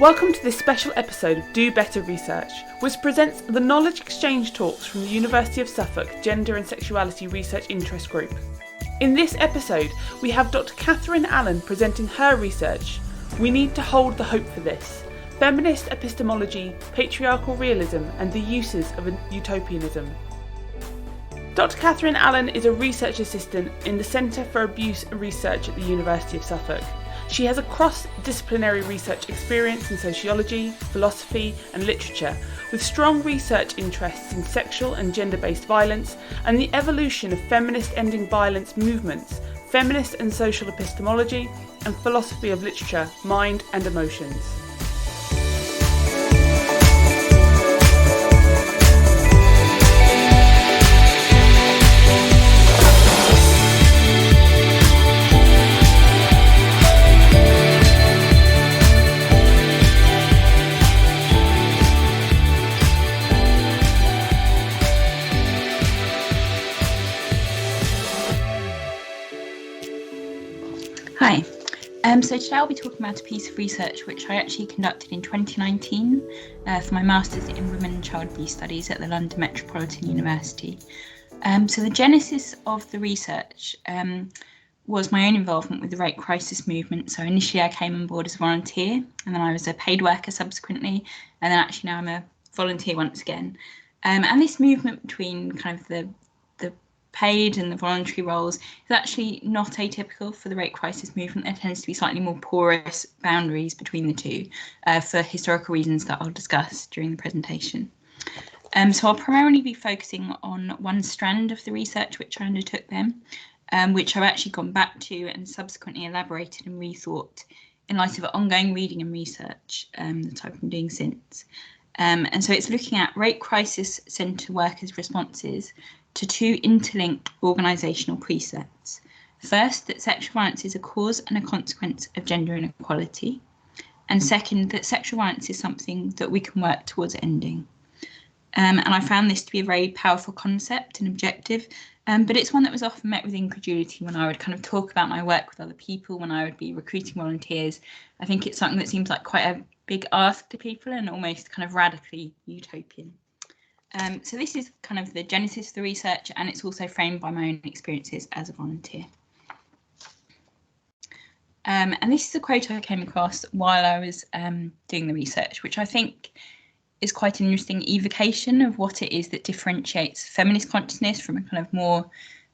Welcome to this special episode of Do Better Research, which presents the Knowledge Exchange Talks from the University of Suffolk Gender and Sexuality Research Interest Group. In this episode, we have Dr Katherine Allen presenting her research, We Need to Hold the Hope for This, Feminist Epistemology, Patriarchal Realism and the Uses of Utopianism. Dr Katherine Allen is a research assistant in the Centre for Abuse Research at the University of Suffolk. She has a cross-disciplinary research experience in sociology, philosophy and literature, with strong research interests in sexual and gender-based violence and the evolution of feminist ending violence movements, feminist and social epistemology, and philosophy of literature, mind and emotions. Hi, so today I'll be talking about a piece of research which I actually conducted in 2019 for my Masters in Women and Child Abuse Studies at the London Metropolitan University. So the genesis of the research was my own involvement with the rape crisis movement. So initially I came on board as a volunteer and then I was a paid worker subsequently, and then actually now I'm a volunteer once again. And this movement between kind of the paid and the voluntary roles is actually not atypical for the rape crisis movement. There tends to be slightly more porous boundaries between the two for historical reasons that I'll discuss during the presentation. So I'll primarily be focusing on one strand of the research which I undertook then, which I've actually gone back to and subsequently elaborated and rethought in light of ongoing reading and research that I've been doing since. And so it's looking at rape crisis centre workers' responses to two interlinked organisational precepts. First, that sexual violence is a cause and a consequence of gender inequality. And second, that sexual violence is something that we can work towards ending. And I found this to be a very powerful concept and objective, but it's one that was often met with incredulity when I would kind of talk about my work with other people, when I would be recruiting volunteers. I think it's something that seems like quite a big ask to people and almost kind of radically utopian. So this is kind of the genesis of the research, and it's also framed by my own experiences as a volunteer. And this is a quote I came across while I was doing the research, which I think is quite an interesting evocation of what it is that differentiates feminist consciousness from a kind of more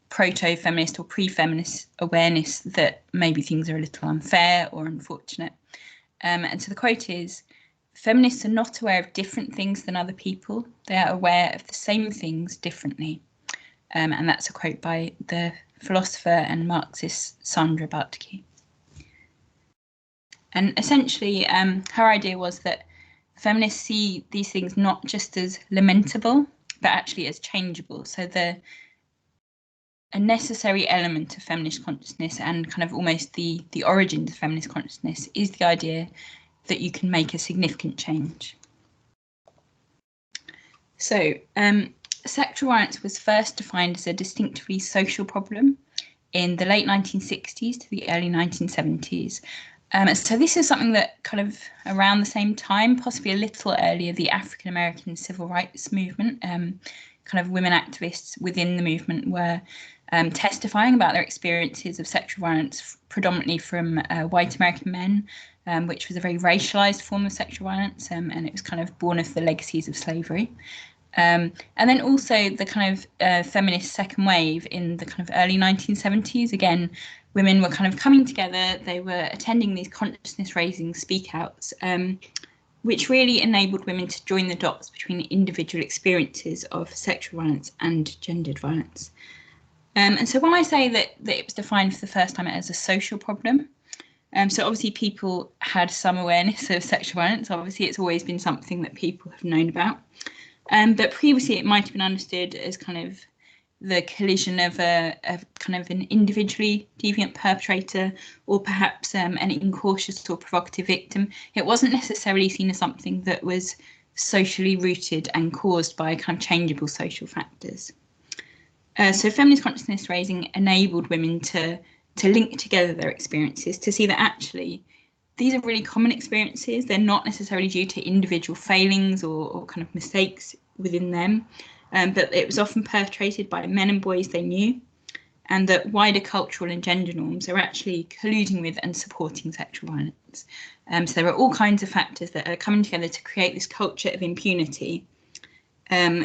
proto-feminist or pre-feminist awareness that maybe things are a little unfair or unfortunate. And so the quote is, "Feminists are not aware of different things than other people. They are aware of the same things differently." And that's a quote by the philosopher and Marxist Sandra Bartke. And essentially, her idea was that feminists see these things not just as lamentable, but actually as changeable. So a necessary element of feminist consciousness and kind of almost the origins of feminist consciousness is the idea that you can make a significant change. So sexual violence was first defined as a distinctively social problem in the late 1960s to the early 1970s. So this is something that kind of around the same time, possibly a little earlier, the African American civil rights movement, kind of women activists within the movement were testifying about their experiences of sexual violence, predominantly from white American men, which was a very racialized form of sexual violence, and it was kind of born of the legacies of slavery. And then also the kind of feminist second wave in the kind of early 1970s. Again, women were kind of coming together, they were attending these consciousness raising speak outs, which really enabled women to join the dots between individual experiences of sexual violence and gendered violence. And so when I say that it was defined for the first time as a social problem, so obviously people had some awareness of sexual violence. Obviously it's always been something that people have known about. But previously it might have been understood as kind of the collision of a kind of an individually deviant perpetrator or perhaps an incautious or provocative victim. It wasn't necessarily seen as something that was socially rooted and caused by kind of changeable social factors. So feminist consciousness raising enabled women to link together their experiences, to see that actually these are really common experiences. They're not necessarily due to individual failings or kind of mistakes within them, but it was often perpetrated by men and boys they knew, and that wider cultural and gender norms are actually colluding with and supporting sexual violence. So there are all kinds of factors that are coming together to create this culture of impunity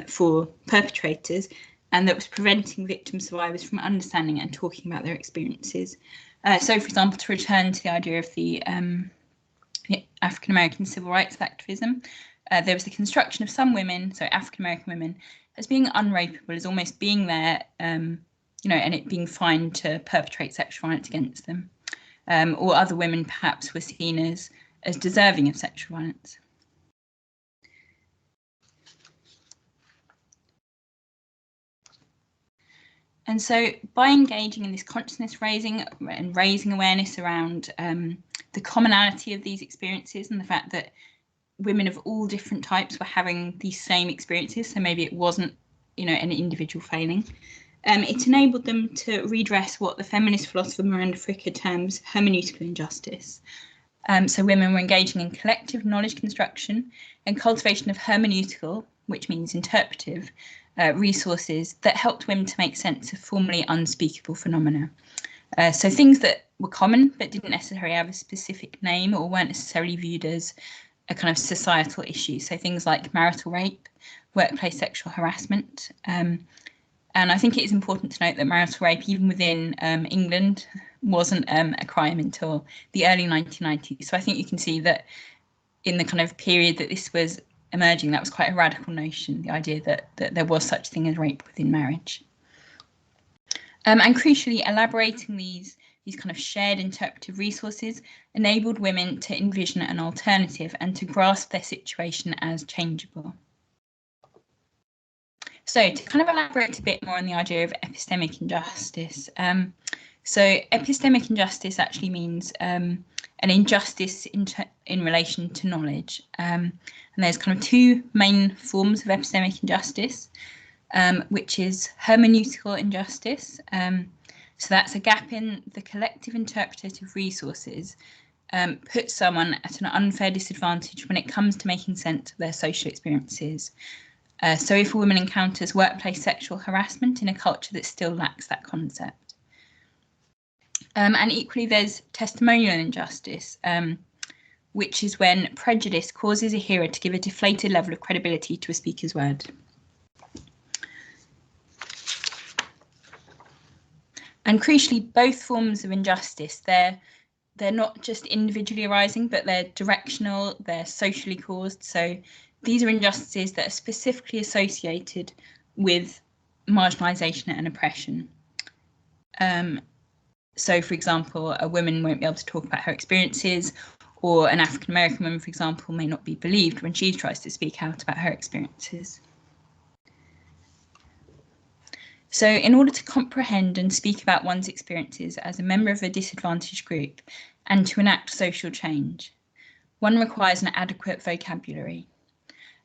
for perpetrators, and that was preventing victim survivors from understanding and talking about their experiences. So, for example, to return to the idea of the African-American civil rights activism, there was the construction of some women, so African-American women, as being unrapeable, as almost being there, and it being fine to perpetrate sexual violence against them. Or other women perhaps were seen as deserving of sexual violence. And so by engaging in this consciousness raising and raising awareness around the commonality of these experiences and the fact that women of all different types were having these same experiences, so maybe it wasn't, an individual failing, it enabled them to redress what the feminist philosopher Miranda Fricker terms hermeneutical injustice. So women were engaging in collective knowledge construction and cultivation of hermeneutical, which means interpretive, resources that helped women to make sense of formerly unspeakable phenomena. So things that were common but didn't necessarily have a specific name or weren't necessarily viewed as a kind of societal issue. So things like marital rape, workplace sexual harassment. And I think it is important to note that marital rape, even within England, wasn't a crime until the early 1990s. So I think you can see that in the kind of period that this was emerging, that was quite a radical notion, the idea that there was such thing as rape within marriage. And crucially, elaborating these kind of shared interpretive resources enabled women to envision an alternative and to grasp their situation as changeable. So to kind of elaborate a bit more on the idea of epistemic injustice. So epistemic injustice actually means an injustice in relation to knowledge. And there's kind of two main forms of epistemic injustice, which is hermeneutical injustice. So that's a gap in the collective interpretative resources puts someone at an unfair disadvantage when it comes to making sense of their social experiences. So if a woman encounters workplace sexual harassment in a culture that still lacks that concept. And equally, there's testimonial injustice, which is when prejudice causes a hearer to give a deflated level of credibility to a speaker's word. And crucially, both forms of injustice, they're not just individually arising, but they're directional, they're socially caused. So these are injustices that are specifically associated with marginalisation and oppression. So, for example, a woman won't be able to talk about her experiences, or an African-American woman, for example, may not be believed when she tries to speak out about her experiences. So in order to comprehend and speak about one's experiences as a member of a disadvantaged group and to enact social change, one requires an adequate vocabulary.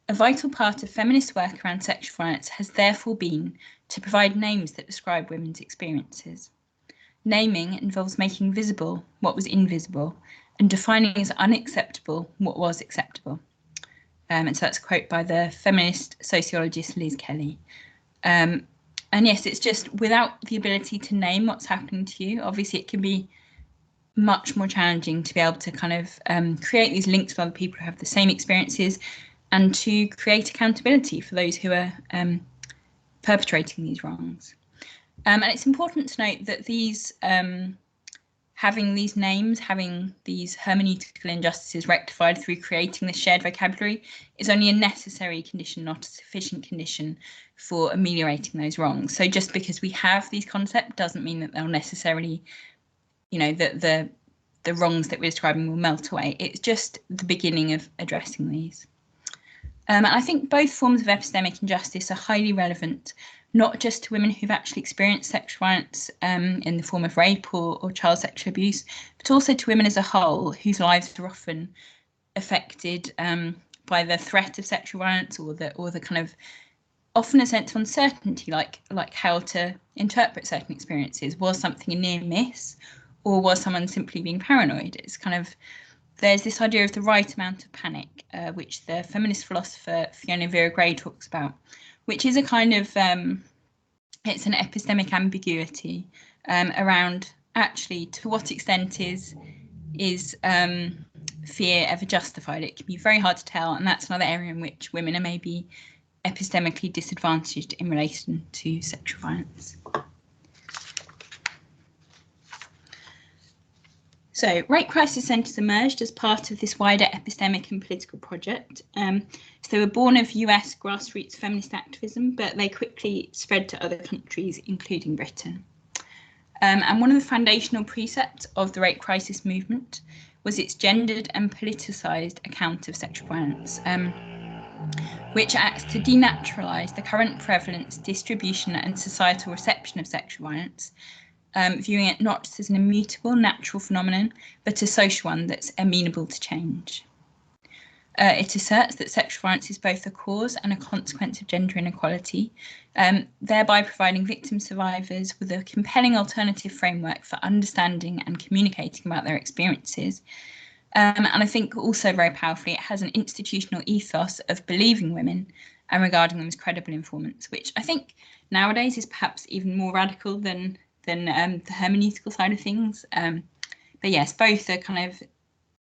A vital part of feminist work around sexual violence has therefore been to provide names that describe women's experiences. Naming involves making visible what was invisible and defining as unacceptable what was acceptable. And so that's a quote by the feminist sociologist Liz Kelly. And yes, it's just without the ability to name what's happening to you, obviously it can be much more challenging to be able to kind of create these links with other people who have the same experiences and to create accountability for those who are perpetrating these wrongs. And it's important to note that these having these names, having these hermeneutical injustices rectified through creating this shared vocabulary is only a necessary condition, not a sufficient condition for ameliorating those wrongs. So just because we have these concepts doesn't mean that they'll necessarily, that the wrongs that we're describing will melt away. It's just the beginning of addressing these. And I think both forms of epistemic injustice are highly relevant, not just to women who've actually experienced sexual violence in the form of rape or child sexual abuse, but also to women as a whole whose lives are often affected by the threat of sexual violence or the kind of often a sense of uncertainty, like how to interpret certain experiences. Was something a near miss, or was someone simply being paranoid? It's kind of there's this idea of the right amount of panic, which the feminist philosopher Fiona Vera Gray talks about, which is a kind of, it's an epistemic ambiguity around actually to what extent is fear ever justified. It can be very hard to tell, and that's another area in which women are maybe epistemically disadvantaged in relation to sexual violence. So rape crisis centres emerged as part of this wider epistemic and political project. So they were born of US grassroots feminist activism, but they quickly spread to other countries, including Britain. And one of the foundational precepts of the rape crisis movement was its gendered and politicised account of sexual violence, which acts to denaturalise the current prevalence, distribution and societal reception of sexual violence, viewing it not just as an immutable natural phenomenon, but a social one that's amenable to change. It asserts that sexual violence is both a cause and a consequence of gender inequality, thereby providing victim survivors with a compelling alternative framework for understanding and communicating about their experiences. And I think also very powerfully, it has an institutional ethos of believing women and regarding them as credible informants, which I think nowadays is perhaps even more radical than the hermeneutical side of things. But yes, both are kind of,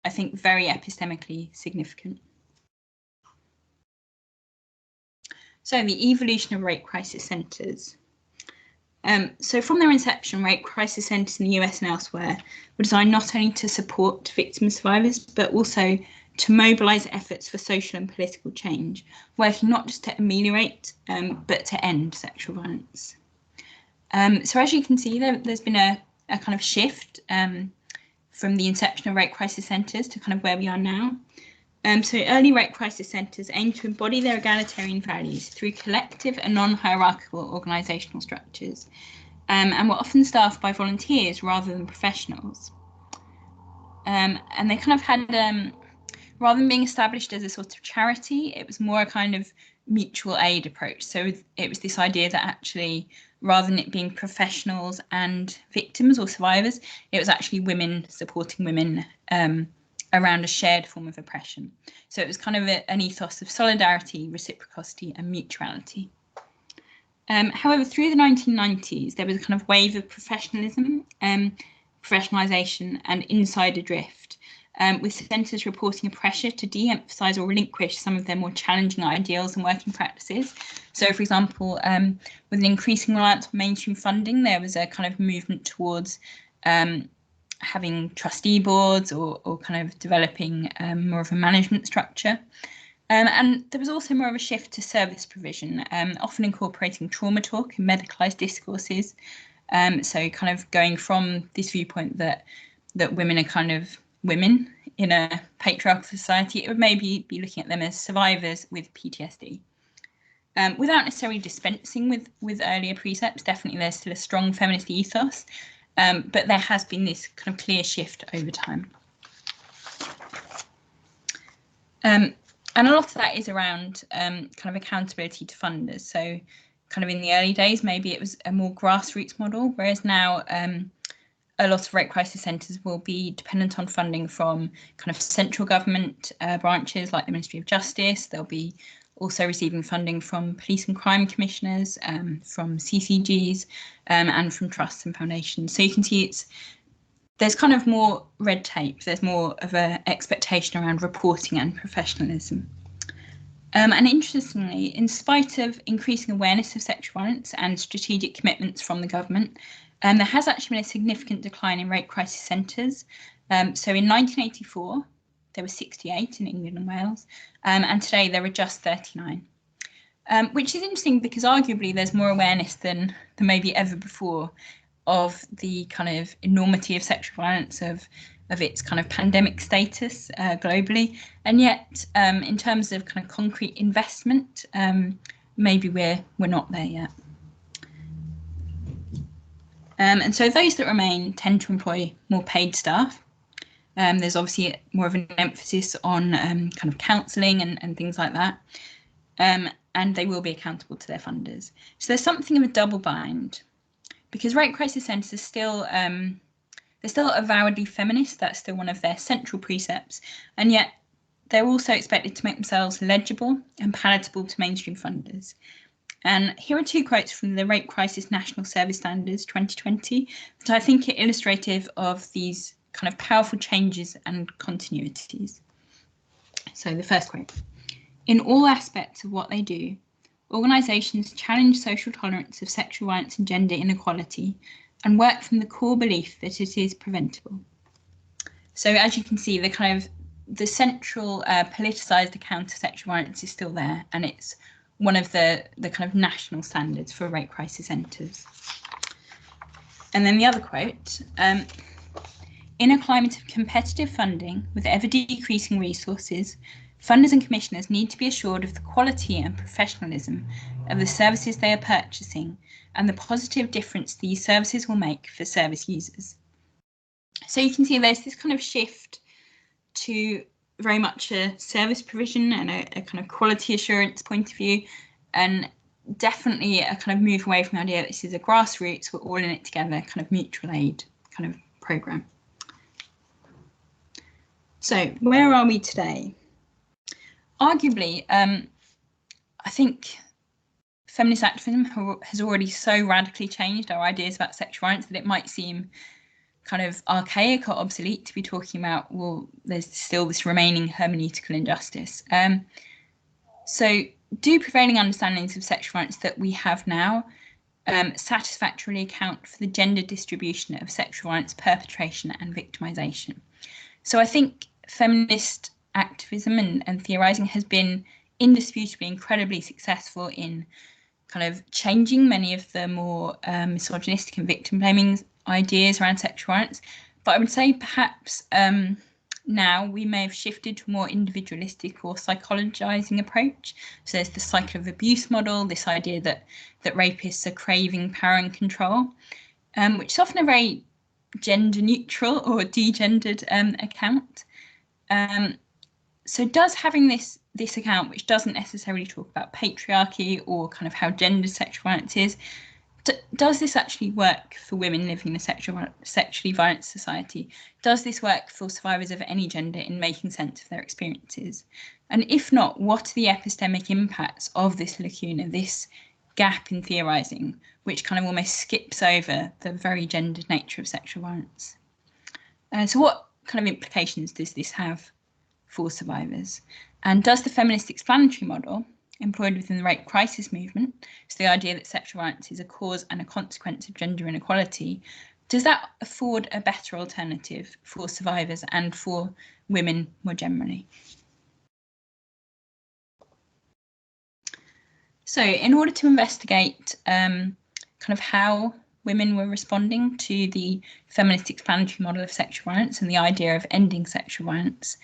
I think, very epistemically significant. So the evolution of rape crisis centres. So from their inception, rape crisis centres in the US and elsewhere were designed not only to support victim survivors, but also to mobilise efforts for social and political change, working not just to ameliorate, but to end sexual violence. So as you can see, there's been a kind of shift from the inception of rape crisis centres to kind of where we are now. So early rape crisis centres aim to embody their egalitarian values through collective and non-hierarchical organisational structures, and were often staffed by volunteers rather than professionals. And they kind of had, rather than being established as a sort of charity, it was more a kind of mutual aid approach. So it was this idea that actually, rather than it being professionals and victims or survivors, it was actually women supporting women around a shared form of oppression. So it was kind of an ethos of solidarity, reciprocity and mutuality. However, through the 1990s, there was a kind of wave of professionalism, professionalisation and insider drift, with centres reporting a pressure to de-emphasise or relinquish some of their more challenging ideals and working practices. So, for example, with an increasing reliance on mainstream funding, there was a kind of movement towards having trustee boards or kind of developing more of a management structure. And there was also more of a shift to service provision, often incorporating trauma talk and medicalised discourses. So kind of going from this viewpoint that women are kind of women in a patriarchal society, it would maybe be looking at them as survivors with PTSD. Without necessarily dispensing with earlier precepts, definitely there's still a strong feminist ethos, but there has been this kind of clear shift over time. And a lot of that is around kind of accountability to funders. So kind of in the early days, maybe it was a more grassroots model, whereas now a lot of rape crisis centres will be dependent on funding from kind of central government branches like the Ministry of Justice. They'll be also receiving funding from police and crime commissioners, from CCGs, and from trusts and foundations. So you can see there's kind of more red tape. There's more of an expectation around reporting and professionalism. And interestingly, in spite of increasing awareness of sexual violence and strategic commitments from the government, there has actually been a significant decline in rape crisis centres. So in 1984, there were 68 in England and Wales, and today there are just 39, which is interesting because arguably there's more awareness than maybe ever before of the kind of enormity of sexual violence, of its kind of pandemic status globally, and yet in terms of kind of concrete investment, maybe we're not there yet. And so those that remain tend to employ more paid staff. There's obviously more of an emphasis on kind of counselling and things like that. And they will be accountable to their funders. So there's something of a double bind, because rape crisis centres are still They're still avowedly feminist, that's still one of their central precepts, and yet they're also expected to make themselves legible and palatable to mainstream funders. And here are two quotes from the Rape Crisis National Service Standards 2020 that I think are illustrative of these kind of powerful changes and continuities. So the first quote: "In all aspects of what they do, organisations challenge social tolerance of sexual violence and gender inequality and work from the core belief that it is preventable." So as you can see, the central politicised account of sexual violence is still there, and it's one of the kind of national standards for rape crisis centres. And then the other quote, "In a climate of competitive funding with ever decreasing resources, funders and commissioners need to be assured of the quality and professionalism of the services they are purchasing and the positive difference these services will make for service users." So you can see there's this kind of shift to very much a service provision and a kind of quality assurance point of view, and definitely a kind of move away from the idea that this is a grassroots, we're all in it together kind of mutual aid kind of programme. So where are we today? Arguably, I think feminist activism has already so radically changed our ideas about sexual violence that it might seem kind of archaic or obsolete to be talking about, well, there's still this remaining hermeneutical injustice. So do prevailing understandings of sexual violence that we have now satisfactorily account for the gender distribution of sexual violence perpetration and victimisation? So I think feminist activism and theorising has been indisputably incredibly successful in kind of changing many of the more misogynistic and victim blaming ideas around sexual violence. But I would say perhaps now we may have shifted to a more individualistic or psychologizing approach. So there's the cycle of abuse model, this idea that rapists are craving power and control, which is often a very gender neutral or degendered account. So does having this account, which doesn't necessarily talk about patriarchy or kind of how gendered sexual violence is, does this actually work for women living in a sexually violent society? Does this work for survivors of any gender in making sense of their experiences? And if not, what are the epistemic impacts of this lacuna, this gap in theorising, which kind of almost skips over the very gendered nature of sexual violence? So what kind of implications does this have for survivors? And does the feminist explanatory model employed within the rape crisis movement, so the idea that sexual violence is a cause and a consequence of gender inequality, does that afford a better alternative for survivors and for women more generally? So in order to investigate kind of how women were responding to the feminist explanatory model of sexual violence and the idea of ending sexual violence,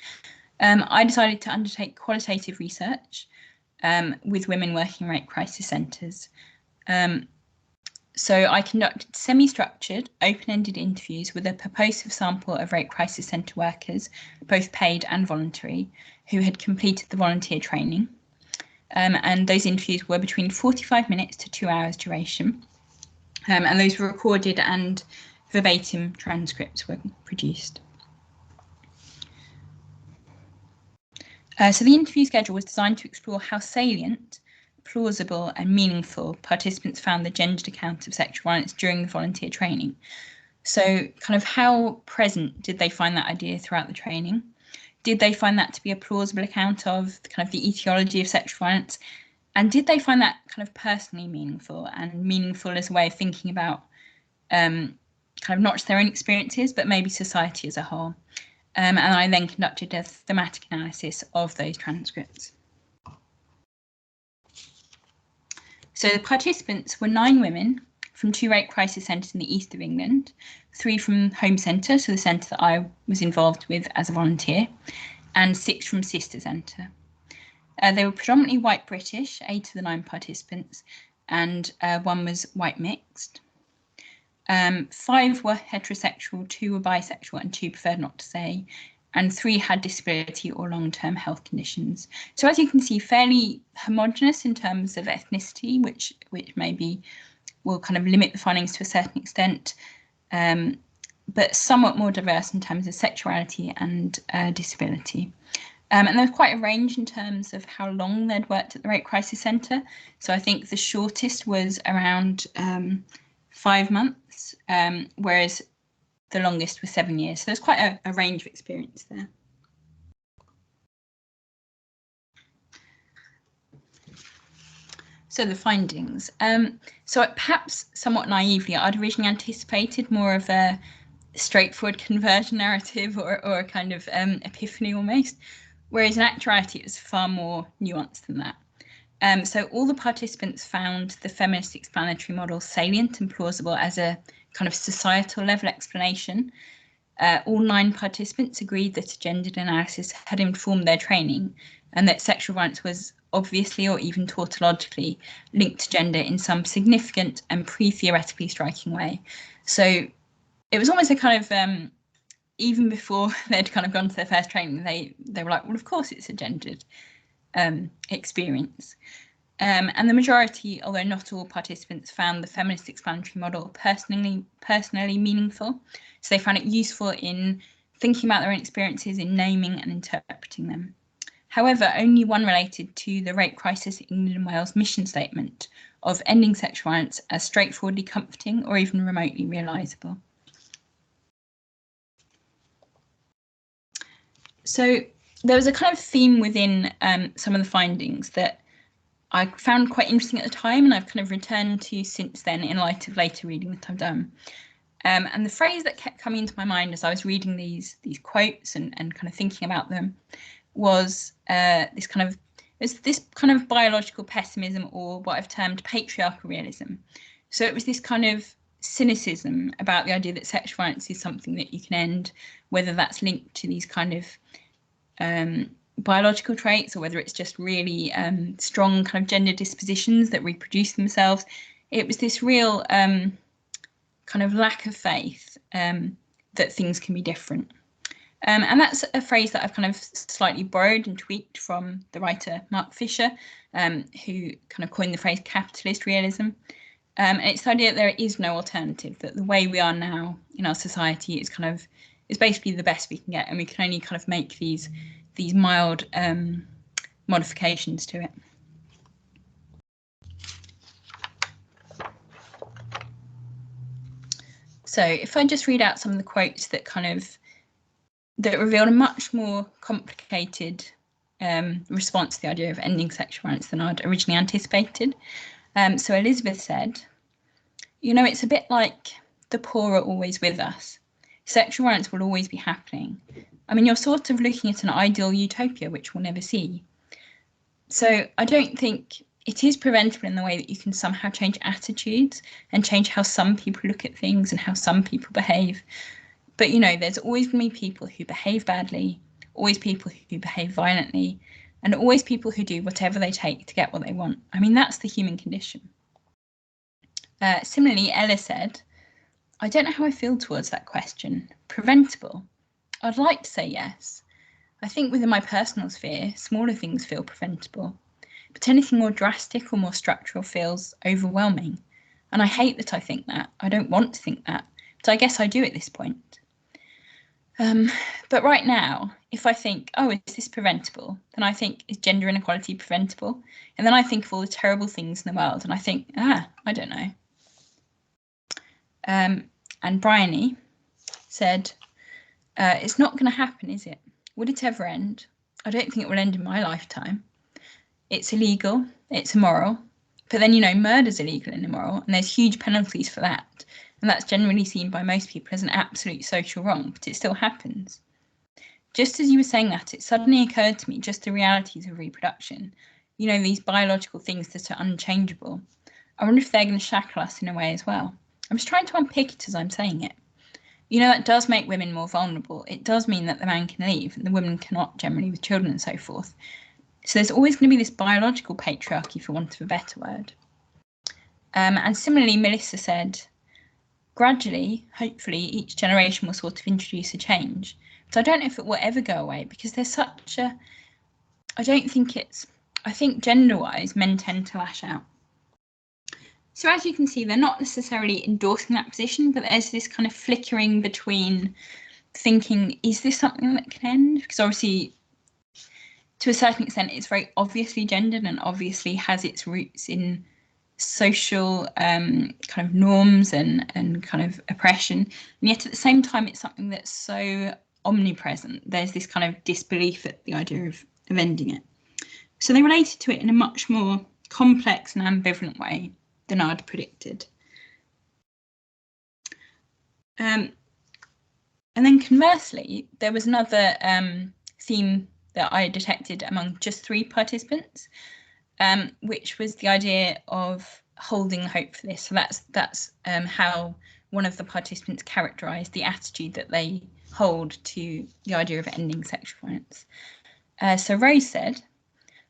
I decided to undertake qualitative research with women working in rape crisis centres. So I conducted semi-structured, open-ended interviews with a purposive sample of rape crisis centre workers, both paid and voluntary, who had completed the volunteer training. And those interviews were between 45 minutes to 2 hours duration. And those were recorded and verbatim transcripts were produced. So the interview schedule was designed to explore how salient, plausible and meaningful participants found the gendered account of sexual violence during the volunteer training. So kind of how present did they find that idea throughout the training? Did they find that to be a plausible account of kind of the etiology of sexual violence? And did they find that kind of personally meaningful and meaningful as a way of thinking about kind of not just their own experiences, but maybe society as a whole? And I then conducted a thematic analysis of those transcripts. So the participants were 9 women from 2 rape crisis centres in the east of England, 3 from Home Centre, so the centre that I was involved with as a volunteer, and 6 from Sister Centre. They were predominantly white British, 8 of the 9 participants, and 1 was white mixed. 5 were heterosexual, 2 were bisexual, and 2 preferred not to say, and 3 had disability or long-term health conditions. So as you can see, fairly homogenous in terms of ethnicity, which maybe will kind of limit the findings to a certain extent. but somewhat more diverse in terms of sexuality and disability. And there was quite a range in terms of how long they'd worked at the Rape Crisis Centre. So I think the shortest was around 5 months, whereas the longest was 7 years. So there's quite a range of experience there. So the findings. So perhaps somewhat naively, I'd originally anticipated more of a straightforward conversion narrative or a kind of epiphany almost, whereas in actuality it was far more nuanced than that. So all the participants found the feminist explanatory model salient and plausible as a kind of societal level explanation. All 9 participants agreed that a gendered analysis had informed their training and that sexual violence was obviously or even tautologically linked to gender in some significant and pre-theoretically striking way. So it was almost a kind of, even before they'd kind of gone to their first training, they were like, well, of course it's a gendered experience. And the majority, although not all participants, found the feminist explanatory model personally meaningful. So they found it useful in thinking about their own experiences, in naming and interpreting them. However, only one related to the Rape Crisis England and Wales mission statement of ending sexual violence as straightforwardly comforting or even remotely realisable. So there was a kind of theme within some of the findings that I found quite interesting at the time, and I've kind of returned to since then in light of later reading that I've done. And the phrase that kept coming into my mind as I was reading these quotes and kind of thinking about them was this kind of biological pessimism, or what I've termed patriarchal realism. So it was this kind of cynicism about the idea that sexual violence is something that you can end, whether that's linked to these kind of biological traits or whether it's just really strong kind of gender dispositions that reproduce themselves. It was this real kind of lack of faith that things can be different. And that's a phrase that I've kind of slightly borrowed and tweaked from the writer Mark Fisher, who kind of coined the phrase capitalist realism. And it's the idea that there is no alternative, that the way we are now in our society is basically the best we can get, and we can only kind of make these mild modifications to it. So if I just read out some of the quotes that revealed a much more complicated response to the idea of ending sexual violence than I'd originally anticipated. So Elizabeth said, you know, it's a bit like the poor are always with us. Sexual violence will always be happening. I mean, you're sort of looking at an ideal utopia, which we'll never see. So I don't think it is preventable in the way that you can somehow change attitudes and change how some people look at things and how some people behave. But, you know, there's always going to be people who behave badly, always people who behave violently, and always people who do whatever they take to get what they want. I mean, that's the human condition. Similarly, Ella said, I don't know how I feel towards that question. Preventable? I'd like to say yes. I think within my personal sphere, smaller things feel preventable. But anything more drastic or more structural feels overwhelming. And I hate that I think that. I don't want to think that. But I guess I do at this point. But right now, if I think, oh, is this preventable? Then I think, is gender inequality preventable? And then I think of all the terrible things in the world and I think, I don't know. And Bryony said, it's not going to happen, is it? Would it ever end? I don't think it will end in my lifetime. It's illegal, it's immoral. But then, you know, murder's illegal and immoral, and there's huge penalties for that. And that's generally seen by most people as an absolute social wrong, but it still happens. Just as you were saying that, it suddenly occurred to me just the realities of reproduction. You know, these biological things that are unchangeable. I wonder if they're going to shackle us in a way as well. I'm just trying to unpick it as I'm saying it. You know, that does make women more vulnerable. It does mean that the man can leave and the woman cannot, generally with children and so forth. So there's always going to be this biological patriarchy, for want of a better word. And similarly, Melissa said, gradually, hopefully, each generation will sort of introduce a change. But I don't know if it will ever go away because there's such a, I think gender-wise, men tend to lash out. So as you can see, they're not necessarily endorsing that position, but there's this kind of flickering between thinking, is this something that can end? Because obviously, to a certain extent, it's very obviously gendered and obviously has its roots in social kind of norms and kind of oppression. And yet at the same time, it's something that's so omnipresent. There's this kind of disbelief at the idea of ending it. So they related to it in a much more complex and ambivalent way than I'd predicted. And then conversely, there was another theme that I detected among just 3 participants, which was the idea of holding hope for this. So that's how one of the participants characterised the attitude that they hold to the idea of ending sexual violence. So Rose said,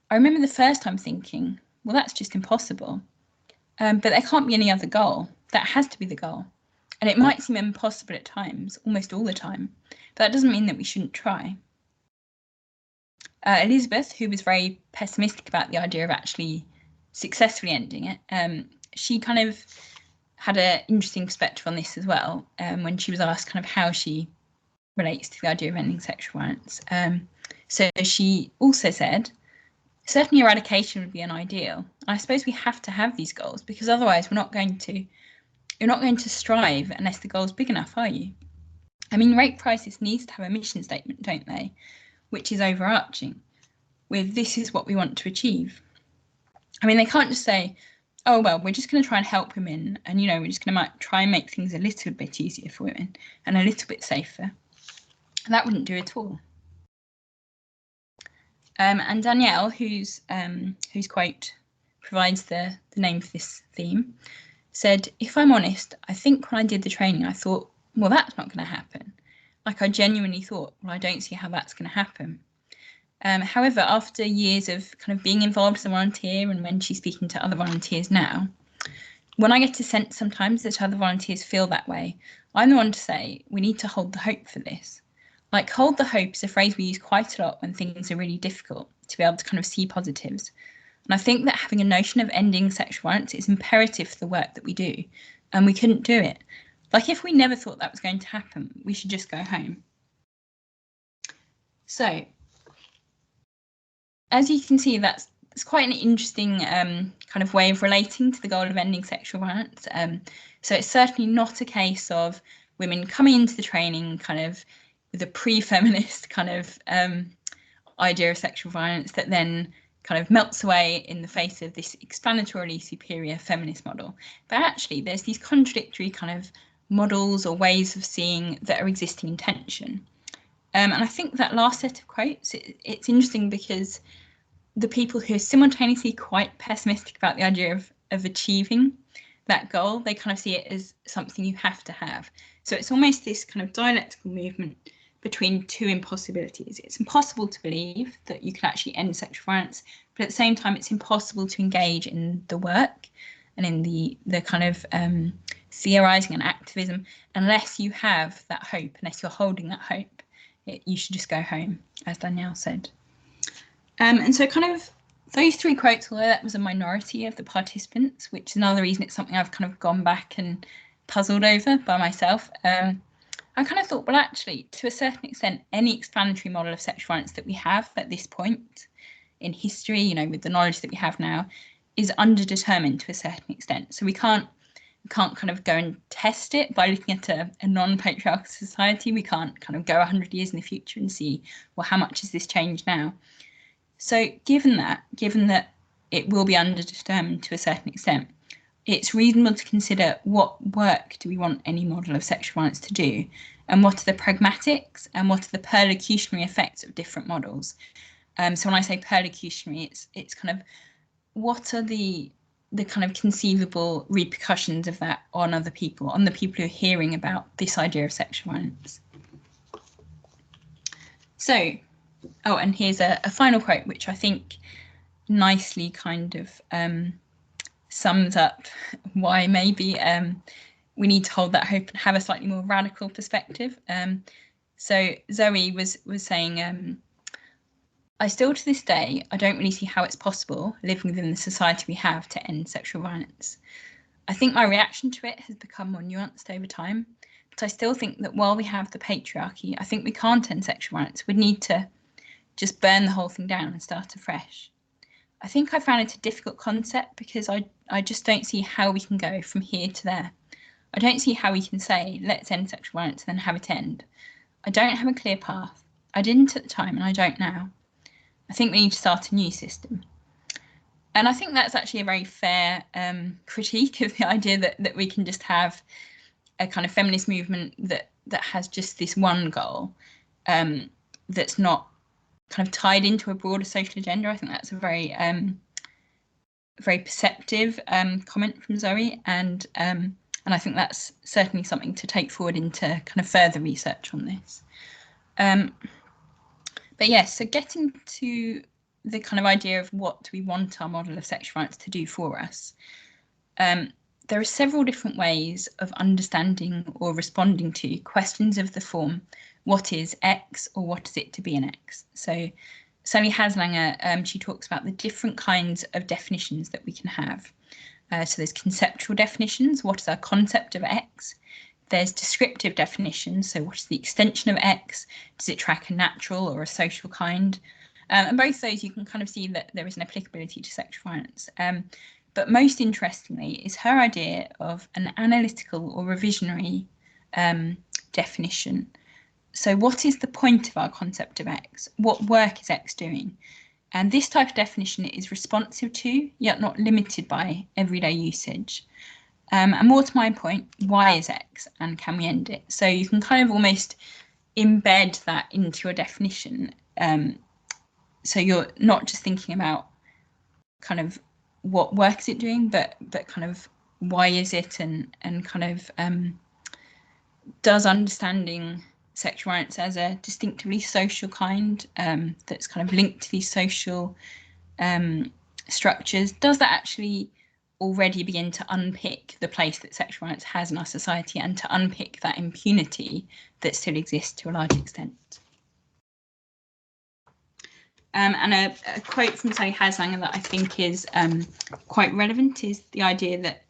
I remember the first time thinking, well, that's just impossible. But there can't be any other goal. That has to be the goal. And it might seem impossible at times, almost all the time, but that doesn't mean that we shouldn't try. Elizabeth, who was very pessimistic about the idea of actually successfully ending it, she kind of had an interesting perspective on this as well, when she was asked kind of how she relates to the idea of ending sexual violence. So she also said, certainly eradication would be an ideal. I suppose we have to have these goals because otherwise you're not going to strive unless the goal's big enough, are you? I mean, Rape Crisis needs to have a mission statement, don't they? Which is overarching with this is what we want to achieve. I mean, they can't just say, oh, well, we're just going to try and help women and, we're just going to try and make things a little bit easier for women and a little bit safer. That wouldn't do at all. And Danielle, whose quote provides the name for this theme, said, if I'm honest, I think when I did the training, I thought, well, that's not going to happen. Like I genuinely thought, well, I don't see how that's going to happen. However, after years of kind of being involved as a volunteer and when she's speaking to other volunteers now, when I get to sense sometimes that other volunteers feel that way, I'm the one to say, we need to hold the hope for this. Like hold the hope is a phrase we use quite a lot when things are really difficult to be able to kind of see positives. And I think that having a notion of ending sexual violence is imperative for the work that we do. And we couldn't do it. Like if we never thought that was going to happen, we should just go home. So, as you can see, that's quite an interesting kind of way of relating to the goal of ending sexual violence. So it's certainly not a case of women coming into the training kind of with a pre-feminist kind of idea of sexual violence that then kind of melts away in the face of this explanatorily superior feminist model. But actually, there's these contradictory kind of models or ways of seeing that are existing in tension. And I think that last set of quotes, it's interesting because the people who are simultaneously quite pessimistic about the idea of achieving that goal, they kind of see it as something you have to have. So it's almost this kind of dialectical movement between 2 impossibilities. It's impossible to believe that you can actually end sexual violence, but at the same time, it's impossible to engage in the work and in the kind of theorising and activism unless you have that hope, unless you're holding that hope. You should just go home, as Danielle said. And so kind of those 3 quotes, although that was a minority of the participants, which is another reason it's something I've kind of gone back and puzzled over by myself, I kind of thought, well, actually, to a certain extent, any explanatory model of sexual violence that we have at this point in history, with the knowledge that we have now, is underdetermined to a certain extent. So we can't kind of go and test it by looking at a non-patriarchal society. We can't kind of go 100 years in the future and see, well, how much has this changed now? So given that it will be underdetermined to a certain extent, it's reasonable to consider what work do we want any model of sexual violence to do, and what are the pragmatics and what are the perlocutionary effects of different models. So when I say perlocutionary, it's kind of what are the kind of conceivable repercussions of that on other people, on the people who are hearing about this idea of sexual violence. So, and here's a final quote, which I think nicely kind of sums up why maybe we need to hold that hope and have a slightly more radical perspective. So Zoe was saying, I still to this day, I don't really see how it's possible living within the society we have to end sexual violence. I think my reaction to it has become more nuanced over time, but I still think that while we have the patriarchy, I think we can't end sexual violence. We need to just burn the whole thing down and start afresh. I think I found it a difficult concept because I just don't see how we can go from here to there. I don't see how we can say, let's end sexual violence and then have it end. I don't have a clear path. I didn't at the time and I don't now. I think we need to start a new system. And I think that's actually a very fair critique of the idea that we can just have a kind of feminist movement that has just this one goal that's not kind of tied into a broader social agenda. I think that's a very perceptive comment from Zoe, and I think that's certainly something to take forward into kind of further research on this. But yes, so getting to the kind of idea of what we want our model of sexual violence to do for us, there are several different ways of understanding or responding to questions of the form, what is X or what is it to be an X? So Sally Haslanger, she talks about the different kinds of definitions that we can have. So there's conceptual definitions, what is our concept of X? There's descriptive definitions, so what is the extension of X? Does it track a natural or a social kind? And both those you can kind of see that there is an applicability to sexual violence. But most interestingly is her idea of an analytical or revisionary definition. So what is the point of our concept of X? What work is X doing? And this type of definition is responsive to, yet not limited by, everyday usage. And more to my point, why is X and can we end it? So you can kind of almost embed that into your definition. So you're not just thinking about kind of what work is it doing, but kind of why is it, and kind of does understanding sexual violence as a distinctively social kind that's kind of linked to these social structures, does that actually already begin to unpick the place that sexual violence has in our society and to unpick that impunity that still exists to a large extent? And a quote from Sally Haslanger that I think is quite relevant is the idea that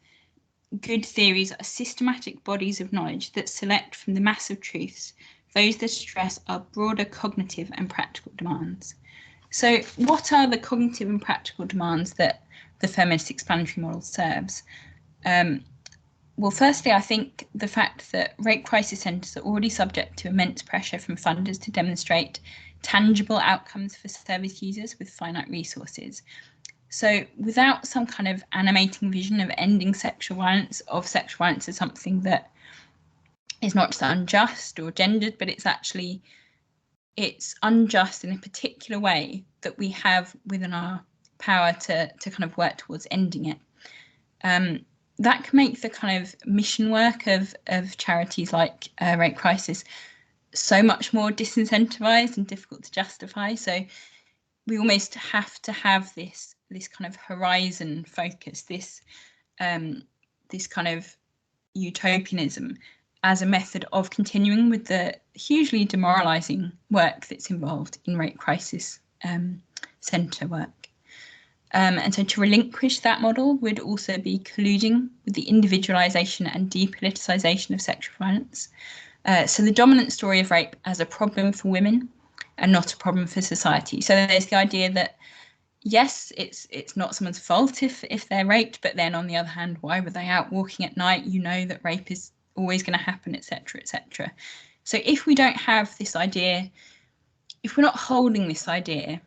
good theories are systematic bodies of knowledge that select from the mass of truths those that address our broader cognitive and practical demands. So what are the cognitive and practical demands that the feminist explanatory model serves? Well, firstly, I think the fact that rape crisis centres are already subject to immense pressure from funders to demonstrate tangible outcomes for service users with finite resources. So without some kind of animating vision of ending sexual violence as something that is not just unjust or gendered, but it's unjust in a particular way that we have within our power to kind of work towards ending it. That can make the kind of mission work of charities like Rape Crisis so much more disincentivized and difficult to justify. So we almost have to have this kind of horizon focus, this kind of utopianism as a method of continuing with the hugely demoralizing work that's involved in rape crisis centre work. And so to relinquish that model would also be colluding with the individualisation and depoliticisation of sexual violence. So the dominant story of rape as a problem for women and not a problem for society. So there's the idea that, yes, it's not someone's fault if they're raped, but then on the other hand, why were they out walking at night? You know that rape is always going to happen, etc., etc. So if we don't have this idea, if we're not holding this idea,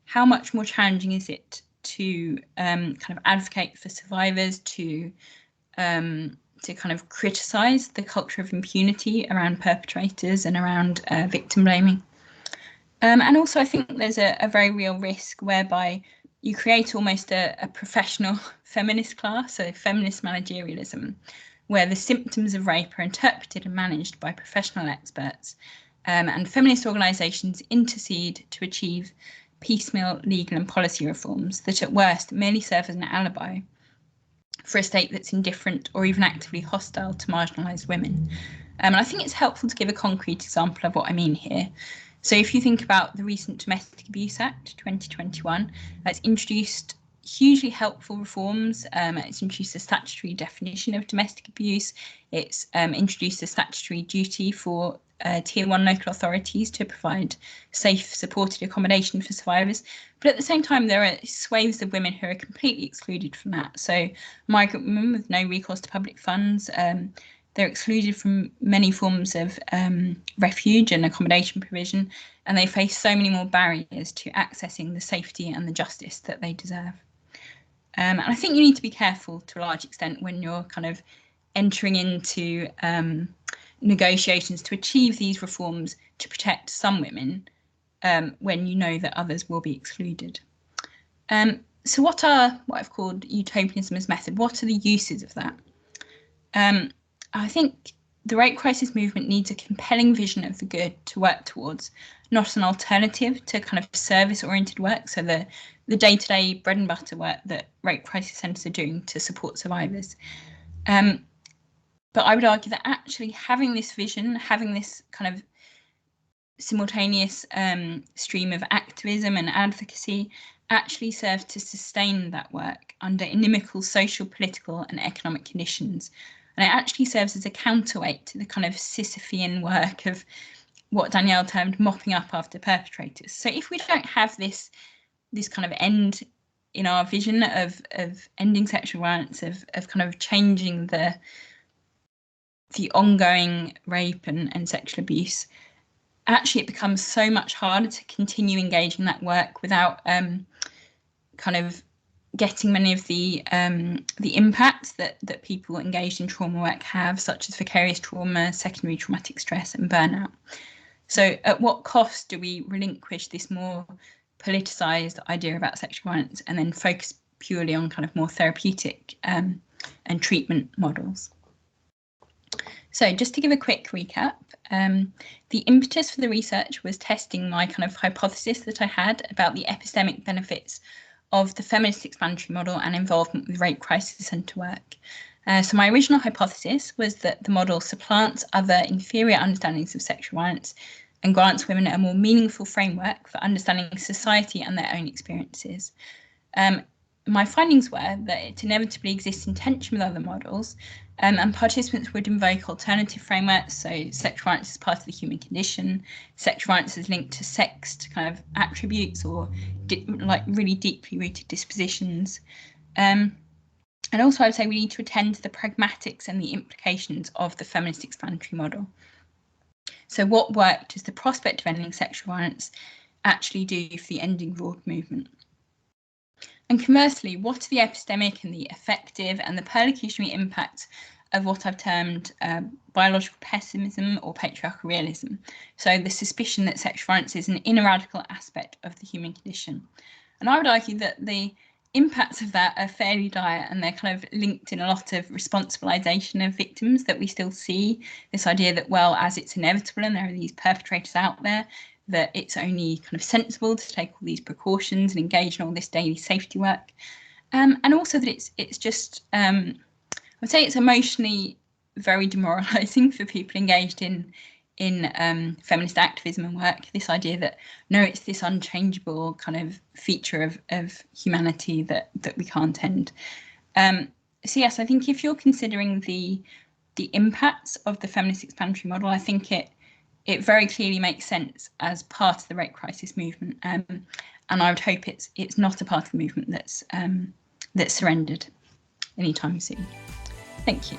how much more challenging is it to kind of advocate for survivors, to kind of criticise the culture of impunity around perpetrators and around victim blaming? And also I think there's a very real risk whereby you create almost a professional feminist class, so feminist managerialism, where the symptoms of rape are interpreted and managed by professional experts, and feminist organisations intercede to achieve piecemeal legal and policy reforms that at worst merely serve as an alibi for a state that's indifferent or even actively hostile to marginalised women. And I think it's helpful to give a concrete example of what I mean here. So if you think about the recent Domestic Abuse Act 2021, that's introduced hugely helpful reforms. It's introduced a statutory definition of domestic abuse. It's introduced a statutory duty for Tier 1 local authorities to provide safe, supported accommodation for survivors. But at the same time, there are swathes of women who are completely excluded from that. So migrant women with no recourse to public funds, they're excluded from many forms of refuge and accommodation provision, and they face so many more barriers to accessing the safety and the justice that they deserve. And I think you need to be careful to a large extent when you're kind of entering into negotiations to achieve these reforms to protect some women when you know that others will be excluded. So what I've called utopianism as method? What are the uses of that? I think the rape crisis movement needs a compelling vision of the good to work towards, not an alternative to kind of service-oriented work, so the day-to-day bread and butter work that rape crisis centres are doing to support survivors. But I would argue that actually having this vision, having this kind of simultaneous stream of activism and advocacy actually serves to sustain that work under inimical social, political and economic conditions. And it actually serves as a counterweight to the kind of Sisyphean work of what Danielle termed mopping up after perpetrators. So if we don't have this kind of end in our vision of ending sexual violence, of kind of changing the ongoing rape and sexual abuse, actually it becomes so much harder to continue engaging that work without kind of getting many of the impacts that people engaged in trauma work have, such as vicarious trauma, secondary traumatic stress and burnout. So at what cost do we relinquish this more politicised idea about sexual violence and then focus purely on kind of more therapeutic and treatment models? So just to give a quick recap, the impetus for the research was testing my kind of hypothesis that I had about the epistemic benefits of the feminist explanatory model and involvement with rape crisis centre work. So my original hypothesis was that the model supplants other inferior understandings of sexual violence and grants women a more meaningful framework for understanding society and their own experiences. My findings were that it inevitably exists in tension with other models, and participants would invoke alternative frameworks, so sexual violence is part of the human condition, sexual violence is linked to sex, to kind of attributes or like really deeply rooted dispositions. And also I would say we need to attend to the pragmatics and the implications of the feminist explanatory model. So what work does the prospect of ending sexual violence actually do for the ending Rape movement? And conversely, what are the epistemic and the effective and the perlocutionary impacts of what I've termed biological pessimism or patriarchal realism? So the suspicion that sexual violence is an ineradicable aspect of the human condition. And I would argue that the impacts of that are fairly dire, and they're kind of linked in a lot of responsibilisation of victims that we still see. This idea that, well, as it's inevitable and there are these perpetrators out there, that it's only kind of sensible to take all these precautions and engage in all this daily safety work. And also that it's just, I would say it's emotionally very demoralising for people engaged in feminist activism and work, this idea that, no, it's this unchangeable kind of feature of humanity that we can't end. So yes, I think if you're considering the impacts of the feminist explanatory model, I think it very clearly makes sense as part of the rape crisis movement, and I would hope it's not a part of the movement that's surrendered anytime soon. Thank you.